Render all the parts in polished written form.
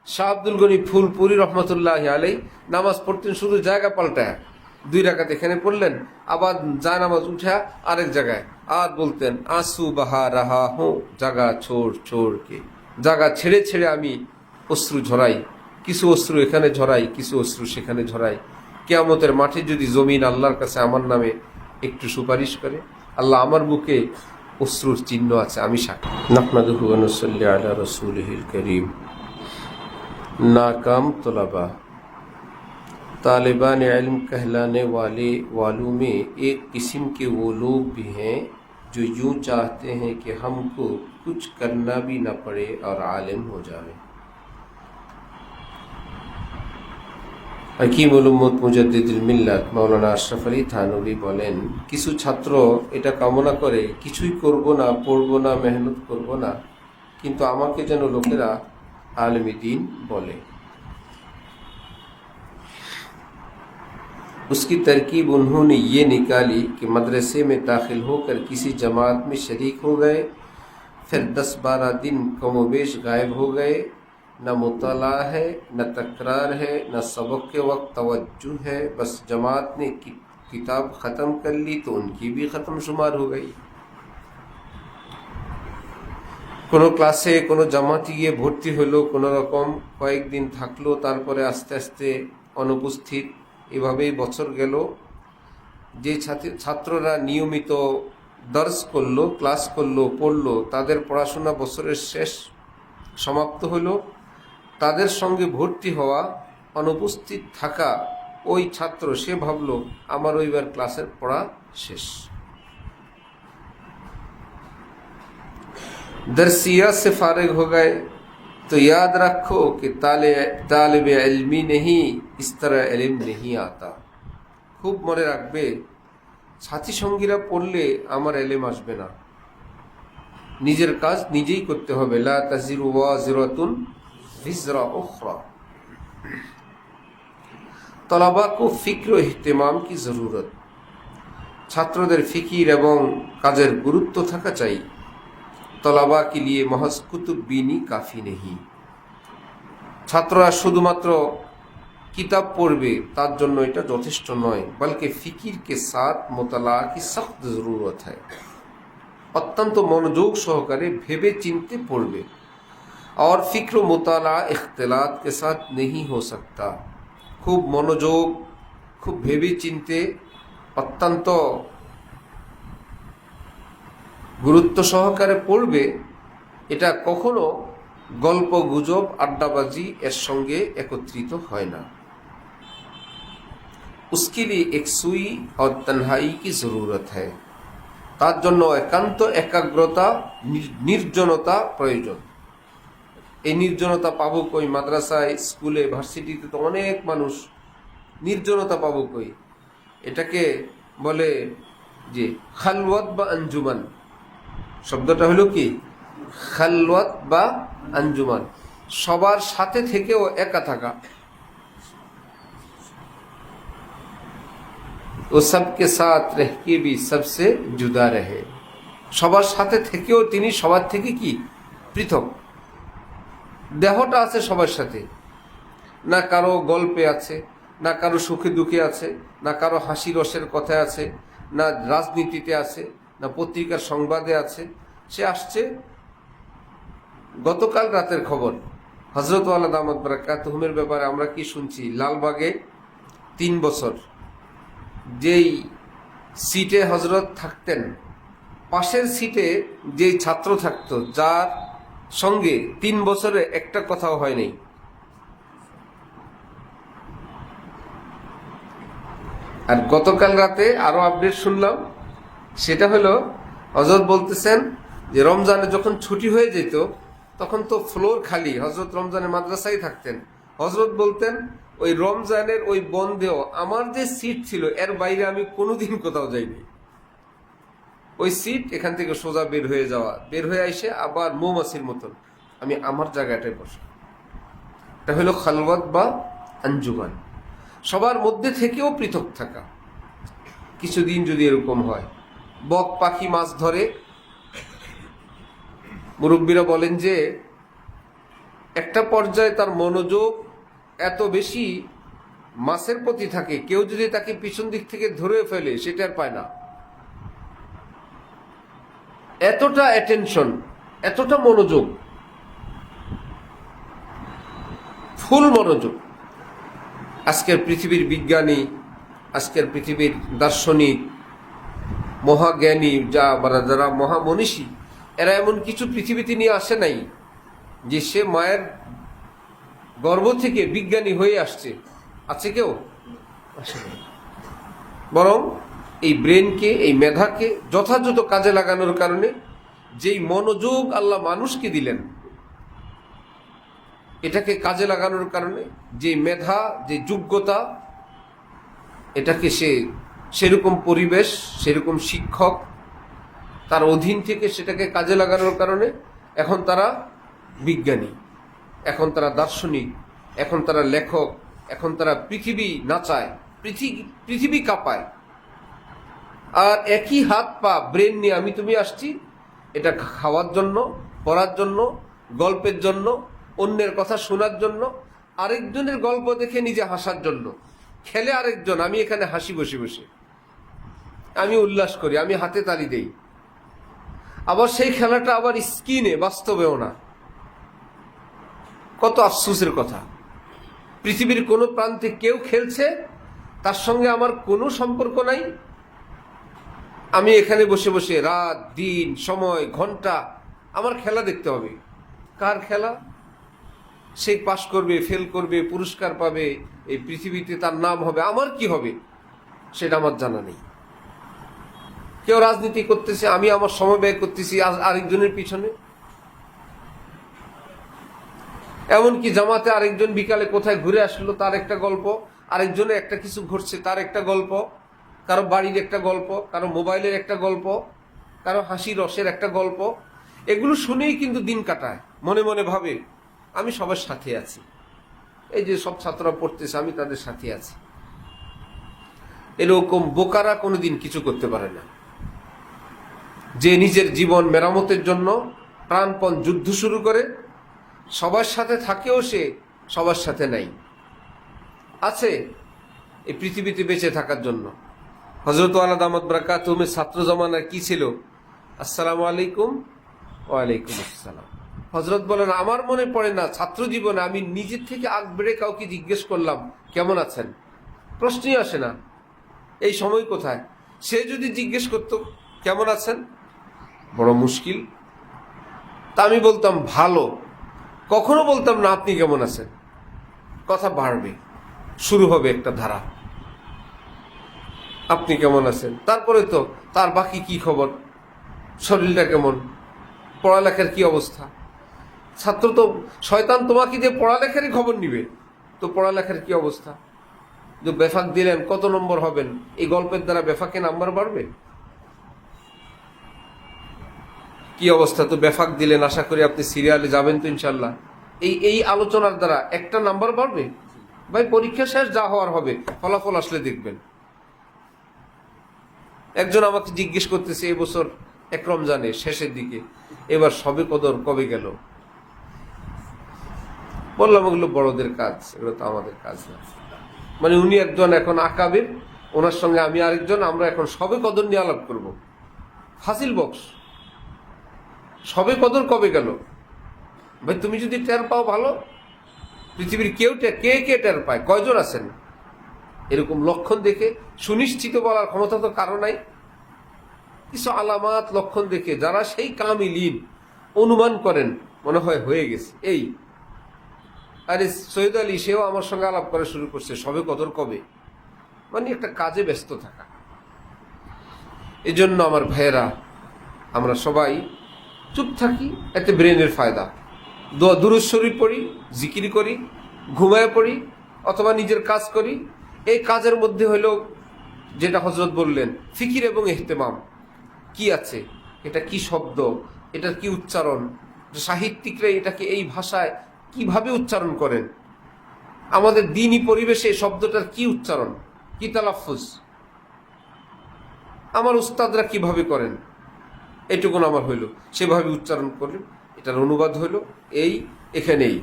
শাহ আব্দুল গনি ফুলপুরি রহমতুল্লাহ আলাই নামাজ পড়তেন শুধু জায়গা পাল্টায়, 2 রাকাত এখানে পড়লেন, আবার যায় নামাজ উঠা আরেক জায়গায়, আর বলতেন আসু বাহা রাহা হো জাগা ছোড় ছোড় কে, জায়গা ছেড়ে ছেড়ে আমি অশ্রু ঝরাই, কিছু অশ্রু এখানে ঝরাই, কিছু অশ্রু সেখানে ঝরাই। কিয়ামতের মাঠে যদি জমিন আল্লাহর কাছে আমার নামে একটু সুপারিশ করে, আল্লাহ আমার বুকে অশ্রুর চিহ্ন আছে, আমি সাক্ষী। নাহমাদুহু ওয়া নুসাল্লি আলা রাসূলিহিল কারীম। नाकाम तलबा तालिबान इल्म कहलाने वालों में एक किस्म के वो लोग भी हैं जो यूँ चाहते हैं कि हमको कुछ करना भी न पड़े और आलिम हो जाए। हकीमुल उम्मत मुजद्दिदुल मिल्लत मौलाना আশরাফ আলী থানভী বলেন, কিছু ছাত্র এটা কামনা করে কিছুই করব না, পড়ব না, মেহনত করব না, কিন্তু আমাকে যেন লোকেরা आलमी दीन बोले। उसकी तरकीब उन्होंने ये निकाली कि मदरसे में दाखिल होकर किसी जमात में शरीक हो गए, फिर 10-12 दिन कमोबेश गायब हो गए, न मुतला है, न तकरार है, न सबक के वक्त तवज्जो है, बस जमात ने किताब ख़त्म कर ली तो उनकी भी ख़त्म शुमार हो गई। কোনো ক্লাসে কোনো জামাতে গিয়ে ভর্তি হলো, কোনো রকম কয়েকদিন থাকলো, তারপরে আস্তে আস্তে অনুপস্থিত, এভাবেই বছর গেল। যে ছাত্ররা নিয়মিত দর্স করলো, ক্লাস করলো, পড়লো, তাদের পড়াশোনা বছরের শেষ সমাপ্ত হলো, তাদের সঙ্গে ভর্তি হওয়া, অনুপস্থিত থাকা ওই ছাত্র সে ভাবলো আমার ওইবার ক্লাসের পড়া শেষ। दरसिया से फारिग हो गए तो याद रखो कि तालिब इल्मी नहीं, इस तरह इल्म नहीं आता। খুব মনে রাখবে, সাথী সঙ্গীরা পড়লে আমার ইলম আসবে না, নিজের কাজ নিজেই করতে হবে। লা তাজিরু ওয়াজিরাতুন ভিজরা উখরা। তলাবা কো ফিক্র ও ইহতিমাম কি জরুরত। ছাত্রদের ফিকির এবং কাজের গুরুত্ব থাকা চাই। তলাবা के लिए महज कुतुब बीनी काफ़ी नहीं। ছাত্ররা শুধুমাত্র কিতাব পড়বে তার জন্য এটা যথেষ্ট নয়, বলকে ফিকির के साथ मुतला की सख्त ज़रूरत है। অত্যন্ত মনোযোগ সহকারে ভেবে চিনতে পড়বে। और फिक्र मुताला इख्तिलात के साथ नहीं हो सकता। খুব মনোযোগ, খুব ভেবে চিনতে, অত্যন্ত গুরুত্ব সহকারে পড়বে, এটা কখনো গল্প গুজব আড্ডাবাজি এর সঙ্গে একত্রিত হয় না। उसके लिए एक सुई और तन्हाई की ज़रूरत है। তার জন্য একান্ত একাগ্রতা, নির্জনতা প্রয়োজন। এই নির্জনতা পাবো কই? মাদ্রাসায়, স্কুলে, ভার্সিটিতে তো অনেক মানুষ, নির্জনতা পাবো কই? এটাকে বলে যে খালওয়াত বা আঞ্জুমান। শব্দটা হলো কি? খালওয়াত বা আঞ্জুমান, সবার সাথে থেকেও একা থাকা। ও সবকে সাথ রহকে ভি সবসে জুদা রহে। সবার সাথে থেকেও তিনি সবার থেকে কি পৃথক। দেহটা আছে সবার সাথে, না কারো গল্পে আছে, না কারো সুখে দুঃখে আছে, না কারো হাসি রসের কথায় আছে, না রাজনীতিতে আছে, না পত্রিকার সংবাদে আছে। সে আসছে গতকাল রাতের খবর, হযরত ওয়ালা দামাত বারাকাতুহুমের ব্যাপারে আমরা কি শুনছি? লালবাগে 3 বছর যেই সিটে হযরত থাকতেন, পাশের সিটে যেই ছাত্র থাকতো, যার সঙ্গে 3 বছরে একটা কথাও হয় নাই। আর গতকাল রাতে আরো আপডেট শুনলাম, সেটা হলো হযরত বলতেছেন যে রমজানে যখন ছুটি হয়ে যেত তখন তো ফ্লোর খালি। হযরত রমজানের মাদ্রাসায় থাকতেন। হযরত বলতেন ওই রমজানের ওই বন্ধেও আমার যে সিট ছিল এর বাইরে আমি কোনোদিন কোথাও যাইনি। ওই সিট এখান থেকে সোজা বের হয়ে যাওয়া, বের হয়ে এসে আবার মৌমাছির মতন আমি আমার জায়গাটায় বসা। এটা হলো খালওয়াত বা আঞ্জুমান, সবার মধ্যে থেকেও পৃথক থাকা। কিছুদিন যদি এরকম হয়, বক পাখি মাছ ধরে, মুরব্বীরা বলেন যে একটা পর্যায়ে তার মনোযোগ এত বেশি মাছের প্রতি থাকে, কেউ যদি তাকে পিছন দিক থেকে ধরে ফেলে সেটা আর পায় না। এতটা অ্যাটেনশন, এতটা মনোযোগ, ফুল মনোযোগ। আজকের পৃথিবীর বিজ্ঞানী, আজকের পৃথিবীর দার্শনিক, মহাজ্ঞানী, যারা মহামনীষী, এরা এমন কিছু পৃথিবীতে নিয়ে আসে নাই যে সে মায়ের গর্ভ থেকে বিজ্ঞানী হয়ে আসছে। আছে কেউ? আসে নাই। বরং এই ব্রেনকে, এই মেধাকে যথাযথ কাজে লাগানোর কারণে যেই মনোযোগ আল্লাহ মানুষকে দিলেন, এটাকে কাজে লাগানোর কারণে যে মেধা, যে যোগ্যতা, এটাকে সে সেরকম পরিবেশ, সেরকম শিক্ষক তার অধীন থেকে সেটাকে কাজে লাগানোর কারণে এখন তারা বিজ্ঞানী, এখন তারা দার্শনিক, এখন তারা লেখক, এখন তারা পৃথিবী নাচায়, পৃথিবী কাঁপায়। আর একই হাত পা ব্রেন নিয়ে আমি তুমি আসছি, এটা খাওয়ার জন্য, পড়ার জন্য, গল্পের জন্য, অন্যের কথা শোনার জন্য, আরেকজনের গল্প দেখে নিজে হাসার জন্য। খেলে আরেকজন, আমি এখানে হাসি বসে বসে, আমি উল্লাস করি, আমি হাতে তালি দেই। আবার সেই খেলাটা আবার স্ক্রিনে, বাস্তবেও না। কত আফসোসের কথা। পৃথিবীর কোনো প্রান্তে কেউ খেলছে, তার সঙ্গে আমার কোনো সম্পর্ক নাই। আমি এখানে বসে বসে রাত দিন সময় ঘন্টা আমার খেলা দেখতে হবে। কার খেলা? সে পাশ করবে, ফেল করবে, পুরস্কার পাবে, এই পৃথিবীতে তার নাম হবে, আমার কি হবে সেটা আমার জানা নেই। কেউ রাজনীতি করতেছে, আমি আমার সময় ব্যয় করতেছি আরেকজনের পিছনে। এমনকি জামাতে আরেকজন বিকালে কোথায় ঘুরে আসলো তার একটা গল্প, আরেকজনে একটা কিছু ঘটছে তার একটা গল্প, কারো বাড়ির একটা গল্প, কারো মোবাইলের একটা গল্প, কারো হাসি রসের একটা গল্প। এগুলো শুনেই কিন্তু দিন কাটায়, মনে মনে ভাবে আমি সবার সাথে আছি। এই যে সব ছাত্ররা পড়তেছে, আমি তাদের সাথে আছি। এরকম বোকারা কোনোদিন কিছু করতে পারে না। যে নিজের জীবন মেরামতের জন্য প্রাণপণ যুদ্ধ শুরু করে, সবার সাথে থাকেও সে সবার সাথে নাই, আছে এই পৃথিবীতে বেঁচে থাকার জন্য। হযরত আলা দামাত বারাকাতুহুমের ছাত্র জমানার কি ছিল? আসসালামু আলাইকুম। ওয়ালাইকুম আসসালাম। হযরত বলেন, আমার মনে পড়ে না ছাত্র জীবনে আমি নিজের থেকে আগ বেড়ে কাউকে জিজ্ঞেস করলাম কেমন আছেন, প্রশ্নই আসে না। এই সময় কোথায়? সে যদি জিজ্ঞেস করতো কেমন আছেন, বড় মুশকিল। তা আমি বলতাম ভালো, কখনো বলতাম না আপনি কেমন আছেন। কথা বাড়বে, শুরু হবে একটা ধারা, আপনি কেমন আছেন, তারপরে তো তার বাকি কি খবর, শরীরটা কেমন, পড়ালেখার কি অবস্থা। ছাত্র তো শয়তান তোমাকে দিয়ে পড়ালেখারই খবর নিবে, তো পড়ালেখার কি অবস্থা, যে বেফাক দিলেন কত নম্বর হবেন, এই গল্পের দ্বারা বেফাকে নাম্বার বাড়বে? কি অবস্থা, তো বেফাক দিলেন, আশা করি আপনি সিরিয়ালে যাবেন তো ইনশাল্লাহ, এই আলোচনার দ্বারা একটা নাম্বার বাড়বে? ভাই পরীক্ষা শেষ, যা হওয়ার হবে, ফলাফল আসলে দেখবেন। একজন আমাকে জিজ্ঞেস করতেছে এবছর এক রমজানে শেষের দিকে, এবার সবে কদর কবে গেল? বললাম ওগুলো বড়দের কাজ, এগুলো তো আমাদের কাজ না। মানে উনি একজন এখন আকাবির, ওনার সঙ্গে আমি আরেকজন, আমরা এখন সবে কদর নিয়ে আলাপ করব। ফাজিল বক্স, সবে কদর কবে গেল? ভাই তুমি যদি টের পাও ভালো, পৃথিবীর কে টের পায়, কয়জন আছেন? এরকম লক্ষণ দেখে সুনিশ্চিত বলার ক্ষমতা তো কারো নাই। কিছু আলামাত লক্ষণ দেখে যারা সেই কামিলিন অনুমান করেন, মনে হয় হয়ে গেছে এই। আরে সৈয়দ আলী সেও আমার সঙ্গে আলাপ করা শুরু করছে সবে কদর কবে, মানে একটা কাজে ব্যস্ত থাকা। এই জন্য আমার ভাইয়েরা, আমরা সবাই চুপ থাকি, এতে ব্রেনের ফায়দা। দুরূদ শরীফ পড়ি, জিকির করি, ঘুমায় পড়ি, অথবা নিজের কাজ করি। এই কাজের মধ্যে হলো যেটা হযরত বললেন, ফিকির এবং ইহতেমাম। কি আছে, এটা কি শব্দ, এটার কি উচ্চারণ, সাহিত্যিকরা এটাকে এই ভাষায় কিভাবে উচ্চারণ করেন, আমাদের দ্বীনি পরিবেশে এই শব্দটার কি উচ্চারণ, কি তালাফুজ, আমার উস্তাদরা কিভাবে করেন, এটুকুন আমার হইল, সেভাবে উচ্চারণ করেন। এটার অনুবাদ হইল এই, এখানেই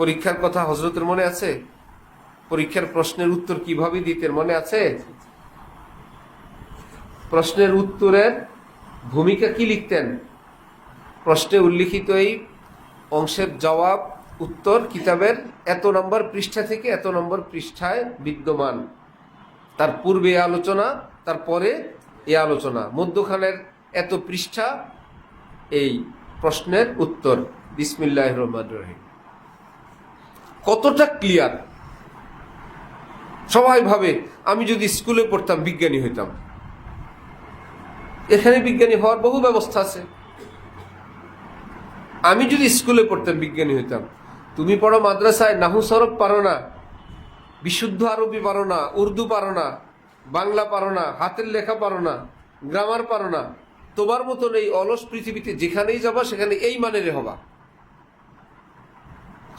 পরীক্ষার কথা হযরতের মনে আছে? পরীক্ষার প্রশ্নের উত্তর কিভাবে দিতেন মনে আছে? প্রশ্নের উত্তরের ভূমিকা কি লিখতেন? প্রশ্নে উল্লিখিত এই অংশের জবাব উত্তর কিতাবের এত নম্বর পৃষ্ঠা থেকে এত নম্বর পৃষ্ঠায় বিদ্যমান, তার পূর্বে এই আলোচনা, তারপরে এই আলোচনা, মধ্যখানের এত পৃষ্ঠা এই প্রশ্নের উত্তর। বিসমিল্লাহির রহমানির রহিম। কতটা ক্লিয়ার! সবাই ভাবে আমি যদি স্কুলে পড়তাম বিজ্ঞানী হইতাম। এখানে বিজ্ঞানী হওয়ার বহু ব্যবস্থা আছে। আমি যদি স্কুলে পড়তাম বিজ্ঞানী হইতাম। তুমি পড়ো মাদ্রাসায়, নাহু সরফ পারো না, বিশুদ্ধ আরবি পারো না, উর্দু পারো না, বাংলা পারো না, হাতের লেখা পারো না, গ্রামার পারো না, তোমার মতন এই অলস পৃথিবীতে যেখানেই যাবা সেখানে এই মানের হবা।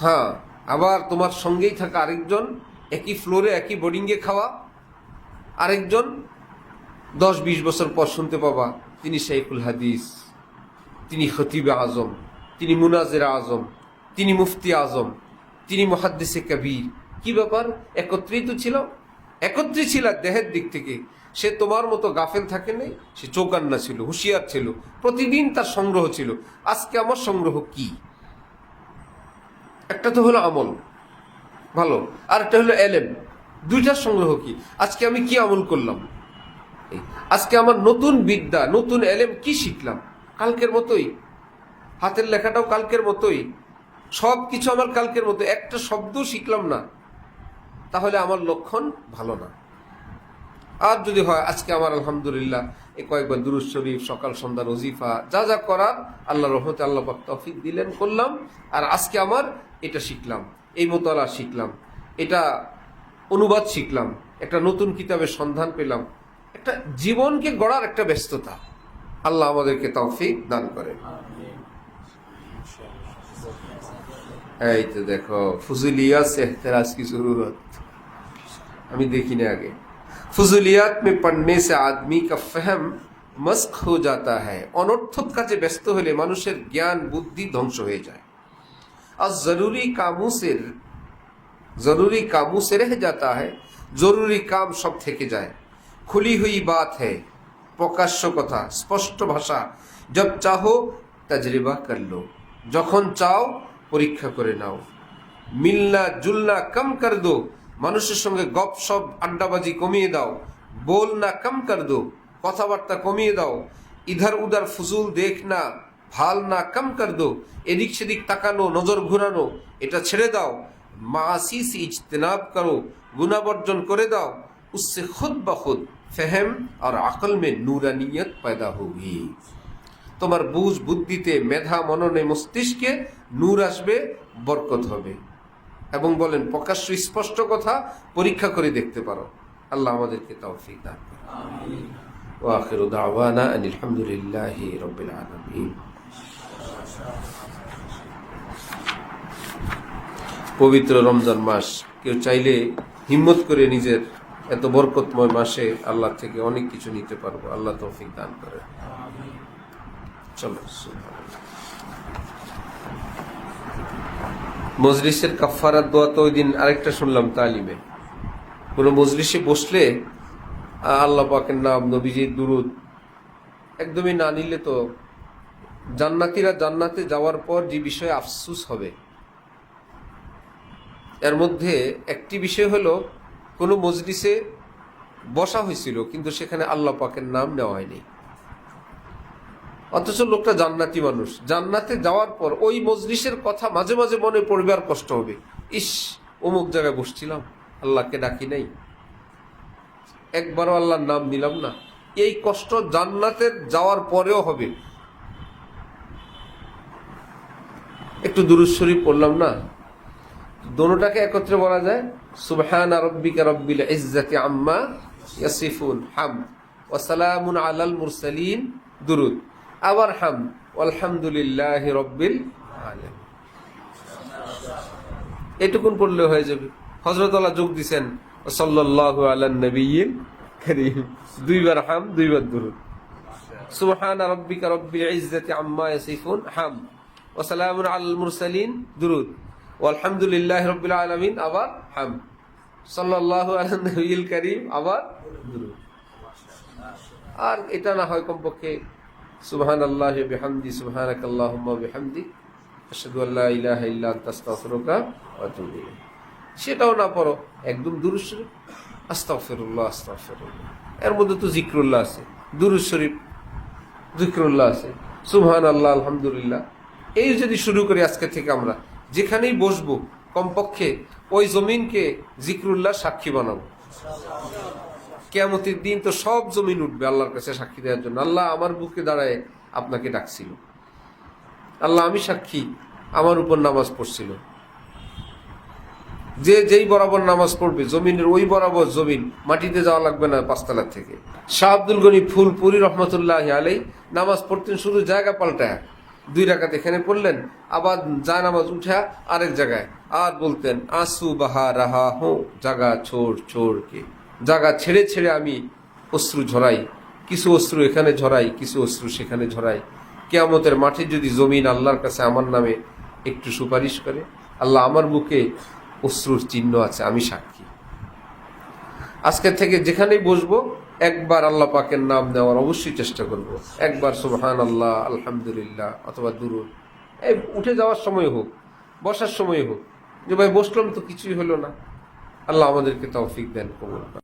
হ্যাঁ, আবার তোমার সঙ্গেই থাকা আরেকজন, একই ফ্লোরে একই বোর্ডিংয়ে খাওয়া আরেকজন, 10-20 বছর পর শুনতে পাবা তিনি শাইখুল হাদিস, তিনি খতিবে আজম, তিনি মুনাজির আজম, তিনি মুফতি আজম, তিনি মুহাদ্দিসে কবির। কি ব্যাপার? একত্রিত ছিল, একত্রিত ছিল দেহের দিক থেকে। সে তোমার মতো গাফেল থাকে নাই, সে চৌকান্না ছিল, হুঁশিয়ার ছিল, প্রতিদিন তার সংগ্রহ ছিল। আজকে আমার সংগ্রহ কি? একটা তো হলো আমল ভালো, আর একটা হলো এলেম। দুইটার সংগ্রহ কি? আজকে আমি কি আমল করলাম? আজকে আমার নতুন বিদ্যা, নতুন এলেম কি শিখলাম? কালকের মতোই, হাতের লেখাটাও কালকের মতোই, সব কিছু আমার কালকের মতো, একটা শব্দ শিখলাম না, তাহলে আমার লক্ষণ ভালো না। আর যদি হয় আজকে আমার আলহামদুলিল্লাহ এই কয়েকবার দুরূদ শরীফ, সকাল সন্ধ্যা ওজিফা, যা যা করার আল্লাহর রহমতে আল্লাহ পাক তৌফিক দিলেন, করলাম। আর আজকে আমার এটা শিখলাম, এই মোতালা শিখলাম, এটা অনুবাদ শিখলাম, একটা নতুন কিতাবের সন্ধান পেলাম, একটা জীবনকে গড়ার একটা ব্যস্ততা। আল্লাহ আমাদেরকে তৌফিক দান করেন। এই তো দেখো, फुज़ूलियात से एहतराज की जरूरत। আমি দেখি না আগে। फुज़ूलियात में पढ़ने से आदमी का फहम मस्क हो जाता है। অনর্থক কাজে ব্যস্ত হলে মানুষের জ্ঞান বুদ্ধি ধ্বংস হয়ে যায়। আর জরুরি কামों से रह जाता है। জরুরি কাম সব থেকে যায়। खुली हुई बात है, প্রকাশ্য কথা, স্পষ্ট ভাষা। जब चाहो तजरिबा कर लो, যখন চাও পরীক্ষা করে নাও। মিলনা জুলনা কম কর দো, মানুষের সঙ্গে গপ সপ আড্ডাবাজি কমিয়ে দাও। বলনা কম কর দো, কথাবার্তা কমিয়ে দাও। ইধার উধার ফুজুল দেখনা ভালনা কম কর দো, এদিক সেদিক তাকানো, নজর ঘুরানো এটা ছেড়ে দাও। মাসি সে ইজতনাব করো, গুনাহ বর্জন করে দাও। उससे खुद ब खुद फहम और अकल में नूरानियत पैदा होगी। তোমার বুঝ বুদ্ধিতে, মেধা মননে, মস্তিষ্কে নূর আসবে, বরকত হবে। এবং বলেন প্রকাশ্য স্পষ্ট কথা পরীক্ষা করে দেখতে পারো। আল্লাহ আমাদেরকে তৌফিক দান করুন। আমিন। ওয়া আখিরু দাওয়ানা আনিল হামদুলিল্লাহি রাব্বিল আলামিন। পবিত্র রমজান মাস, কেউ চাইলে হিম্মত করে নিজের এত বরকতময় মাসে আল্লাহ থেকে অনেক কিছু নিতে পারবো। আল্লাহ তৌফিক দান করেন। চলো, মজলিসের কাফারাত দোয়া তো ওই দিন আরেকটা শুনলাম তালিমে। কোন মজলিসে বসলে আল্লাহ পাকের নাম, নবীজির দুরুদ একদমই না নিলে তো জান্নাতীরা জান্নাতে যাওয়ার পর যে বিষয়ে আফসোস হবে, এর মধ্যে একটি বিষয় হলো কোনো মজলিসে বসা হয়েছিল কিন্তু সেখানে আল্লাহ পাকের নাম নেওয়া হয়নি, অথচ লোকটা জান্নাতি মানুষ। জান্নাতে যাওয়ার পর ওই মজলিসের কথা মাঝে মাঝে মনে পড়বে আর কষ্ট হবে, ইস অমুক জায়গায় বসছিলাম, আল্লাহকে ডাকি নাই, একবারও আল্লাহর নাম নিলাম না। এই কষ্ট জান্নাতের যাওয়ার পরেও হবে। একটু দুরূদ শরীফ পড়লাম না, দোনোটাকে একত্রে বলা যায় সুবহান রাব্বিকা রাব্বিল ইজ্জাতি আম্মা ইয়াসিফুন হামদ ওয়া সালামুন আলাল মুরসালিন দুরুদ, আবার হামদ আলহামদুলিল্লাহি রাব্বিল আলামিন। এটুকুন পড়লে হয়ে যাবে। হযরত আল্লাহ যোগ দিবেন সাল্লাল্লাহু আলান নবিয়্যিল কারীম, দুইবার হামদ দুইবার দুরুদ। সুবহান রাব্বিকা রাব্বিল ইজ্জাতি আম্মা ইয়াসিফুন হামদ ওয়া সালামুন আলাল মুরসালিন দুরুদ আলহামদুলিল্লাহ রাব্বিল আলামিন আবার হাম, সাল্লাল্লাহু আলা নবিয়িল কারীম আবার দুরূদ। আর এটা না হয় কমপক্ষে সুবহানাল্লাহি ওয়া বিহামদি, সুবহানাকাল্লাহুম্মা ওয়া বিহামদিক, আশহাদু আল্লা ইলাহা ইল্লা আনতা আস্তাগফিরুকা ওয়া আতুবু ইলাইক। সেটাও না পড়ো, একদম দুরূদ শরীফ, আস্তাগফিরুল্লাহ আস্তাগফিরুল্লাহ। এর মধ্যে তো জিক্রুল্লাহ আছে, দুরূদ শরীফ, জিক্রুল্লাহ আছে, সুবহানাল্লাহ, আলহামদুলিল্লাহ। এই যদি শুরু করি আজকে থেকে, আমরা যেখানেই বসবো কমপক্ষে ওই জমিনকে জিক্রুল্লাহ সাক্ষী বানাবো। কিয়ামতের দিন তো সব জমিন উঠবে আল্লাহর কাছে সাক্ষী দেওয়ার জন্য। আল্লাহ আমার বুকে দাঁড়ায় আপনাকে ডাকছিল, আল্লাহ আমি সাক্ষী, আমার উপর নামাজ পড়ছিল। যে যেই বরাবর নামাজ পড়বে জমিনের ওই বরাবর জমিন, মাটিতে যাওয়া লাগবে না 5 তলা থেকে। শাহ আব্দুল গনি ফুলপুরি রহমতুল্লাহ আলাই নামাজ পড়তেন শুধু জায়গা পাল্টায়, 2 রাকাত এখানে পড়লেন, আবার যায় নামাজ উঠা আরেক জায়গায়, আর বলতেন আসু বাহা রাহা হো জাগা ছোড় ছোড় কে, জায়গা ছেড়ে ছেড়ে আমি অশ্রু ঝরাই, কিছু অশ্রু এখানে ঝরাই, কিছু অশ্রু সেখানে ঝরাই। কিয়ামতের মাঠে যদি জমিন আল্লাহর কাছে আমার নামে একটু সুপারিশ করে, আল্লাহ আমার বুকে অশ্রুর চিহ্ন আছে, আমি সাক্ষী। আজকে থেকে যেখানেই বসবো একবার আল্লাহ পাকের নাম নেওয়ার অবশ্যই চেষ্টা করব। একবার সুবহানাল্লাহ, আলহামদুলিল্লাহ অথবা দুরূদ, এই উঠে যাওয়ার সময় হোক, বসার সময় হোক, যে ভাই বসলাম তো কিছুই হলো না। আল্লাহ আমাদেরকে তৌফিক দেন, কবুল করেন।